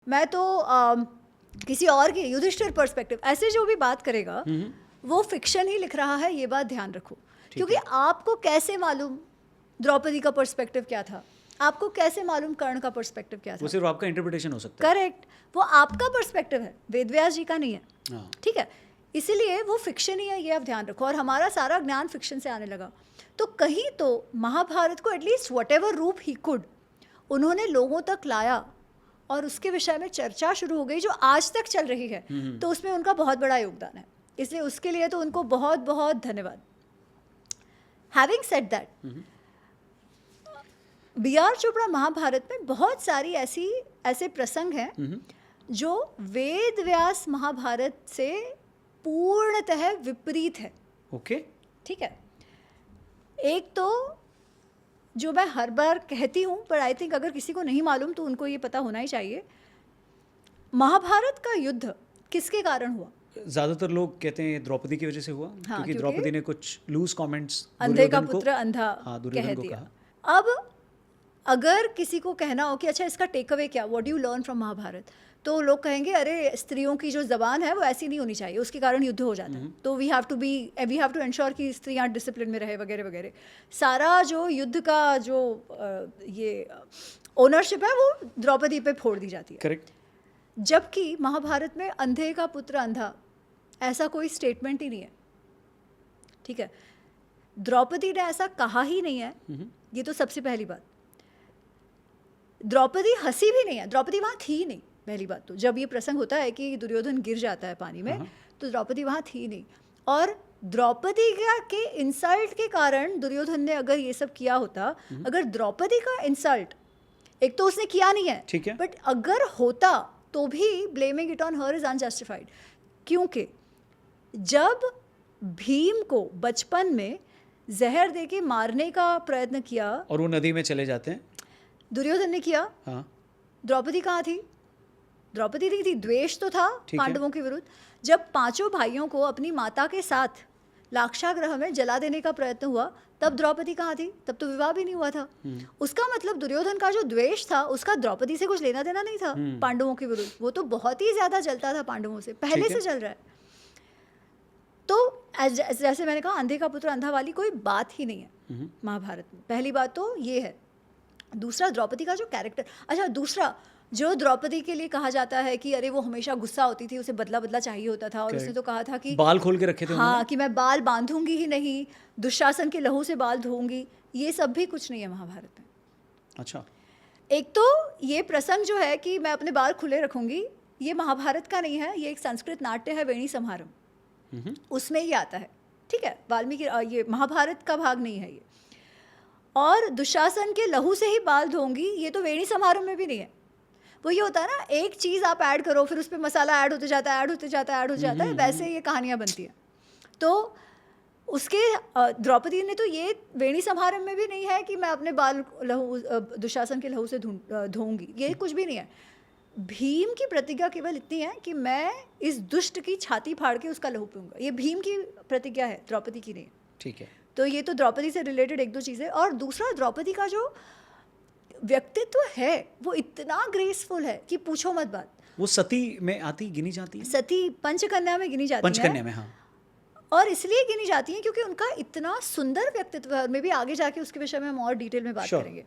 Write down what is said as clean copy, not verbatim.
मैं तो किसी और की युधिष्ठिर पर्सपेक्टिव, ऐसे जो भी बात करेगा वो फिक्शन ही लिख रहा है, ये बात ध्यान रखो। क्योंकि आपको कैसे मालूम द्रौपदी का पर्सपेक्टिव क्या था, आपको कैसे मालूम कर्ण का पर्सपेक्टिव क्या था? वो सिर्फ आपका इंटरप्रिटेशन हो सकता है। करेक्ट, वो आपका पर्सपेक्टिव है, वेदव्यास जी का नहीं है। ठीक है, इसीलिए वो फिक्शन ही है, ये आप ध्यान रखो। और हमारा सारा ज्ञान फिक्शन से आने लगा, तो कहीं तो महाभारत को एटलीस्ट वट एवर रूप ही कुड उन्होंने लोगों तक लाया और उसके विषय में चर्चा शुरू हो गई जो आज तक चल रही है। तो उसमें उनका बहुत बड़ा योगदान है, इसलिए उसके लिए तो उनको बहुत बहुत धन्यवाद। Having said that, B.R. Chopra Mahabharat में बहुत सारी ऐसे प्रसंग हैं जो वेद व्यास महाभारत से पूर्णतः विपरीत है। ओके, ठीक है, एक तो जो मैं हर बार कहती हूँ, पर आई थिंक अगर किसी को नहीं मालूम तो उनको ये पता होना ही चाहिए, महाभारत का युद्ध किसके कारण हुआ? ज्यादातर लोग कहते हैं द्रौपदी की वजह से हुआ। हाँ, क्योंकि द्रौपदी ने कुछ लूज कमेंट्स अंधे का पुत्र अंधा कह दिया। अब अगर किसी को कहना हो कि अच्छा इसका टेक अवे क्या, what do you learn from Mahabharat, तो लोग कहेंगे अरे स्त्रियों की जो जबान है वो ऐसी नहीं होनी चाहिए, उसके कारण युद्ध हो जाता है, तो वी हैव टू एंश्योर कि स्त्रियां डिसिप्लिन में रहे वगैरह वगैरह। सारा जो युद्ध का जो ये ओनरशिप है वो द्रौपदी पे फोड़ दी जाती है। करेक्ट। जबकि महाभारत में अंधे का पुत्र अंधा ऐसा कोई स्टेटमेंट ही नहीं है। ठीक है, द्रौपदी ने ऐसा कहा ही नहीं है, ये तो सबसे पहली बात। द्रौपदी हंसी भी नहीं है, द्रौपदी वहाँ थी नहीं। पहली बात तो जब ये प्रसंग होता है कि दुर्योधन गिर जाता है पानी में, तो द्रौपदी वहाँ थी नहीं। और द्रौपदी के इंसल्ट के कारण दुर्योधन ने अगर ये सब किया होता, अगर द्रौपदी का इंसल्ट, एक तो उसने किया नहीं है, ठीक है, बट अगर होता तो भी blaming it on her is unjustified. क्योंकि जब भीम को बचपन में जहर दे के मारने का प्रयत्न किया और वो नदी में चले जाते हैं, दुर्योधन ने किया, हाँ, द्रौपदी कहाँ थी? द्रौपदी नहीं थी, द्वेष तो था पांडवों के विरुद्ध। जब पांचों भाइयों को अपनी माता के साथ लाक्षागृह में जला देने का प्रयत्न हुआ, तब द्रौपदी कहाँ थी? तब तो विवाह भी नहीं हुआ था। उसका मतलब दुर्योधन का जो द्वेष था उसका द्रौपदी से कुछ लेना देना नहीं था पांडवों के विरुद्ध, वो तो बहुत ही ज्यादा जलता था पांडवों से, पहले से चल रहा है। तो जैसे मैंने कहा, अंधे का पुत्र अंधा वाली कोई बात ही नहीं है महाभारत में। पहली बात तो ये है। दूसरा, द्रौपदी का जो कैरेक्टर, अच्छा दूसरा जो द्रौपदी के लिए कहा जाता है कि अरे वो हमेशा गुस्सा होती थी, उसे बदला बदला चाहिए होता था, और उसने तो कहा था कि बाल खोल के रखे थे, हाँ, कि मैं बाल बांधूंगी ही नहीं, दुशासन के लहू से बाल धोऊंगी, ये सब भी कुछ नहीं है महाभारत में। अच्छा, एक तो ये प्रसंग जो है कि मैं अपने बाल खुले रखूंगी, ये महाभारत का नहीं है, ये एक संस्कृत नाट्य है वेणी समारंभ, उसमें ही आता है। ठीक है, वाल्मीकि, ये महाभारत का भाग नहीं है ये। और दुशासन के लहू से ही बाल धोंगी, ये तो वेणी समारंभ में भी नहीं है। वो ये होता है ना, एक चीज़ आप ऐड करो, फिर उस पर मसाला ऐड होते जाता है, ऐड होते जाता है, ऐड हो जाता है, वैसे ये कहानियाँ बनती हैं। तो उसके द्रौपदी ने तो ये वेणी समारंभ में भी नहीं है कि मैं अपने बाल दुशासन के लहू से धोऊंगी, ये कुछ भी नहीं है। भीम की प्रतिज्ञा केवल इतनी है कि मैं इस दुष्ट की छाती फाड़ के उसका लहू पीऊंगा, ये भीम की प्रतिज्ञा है, द्रौपदी की नहीं। ठीक है, तो ये तो द्रौपदी से रिलेटेड एक दो चीज़ें। और दूसरा, द्रौपदी का जो व्यक्तित्व है वो इतना ग्रेसफुल है कि पूछो मत बात। वो सती में आती, गिनी जाती है, सती पंचकन्या में गिनी जाती है, पंचकन्या में, हाँ। और इसलिए गिनी जाती है क्योंकि उनका इतना सुंदर व्यक्तित्व है। और मे भी आगे जाके उसके विषय में हम और डिटेल में बात करेंगे।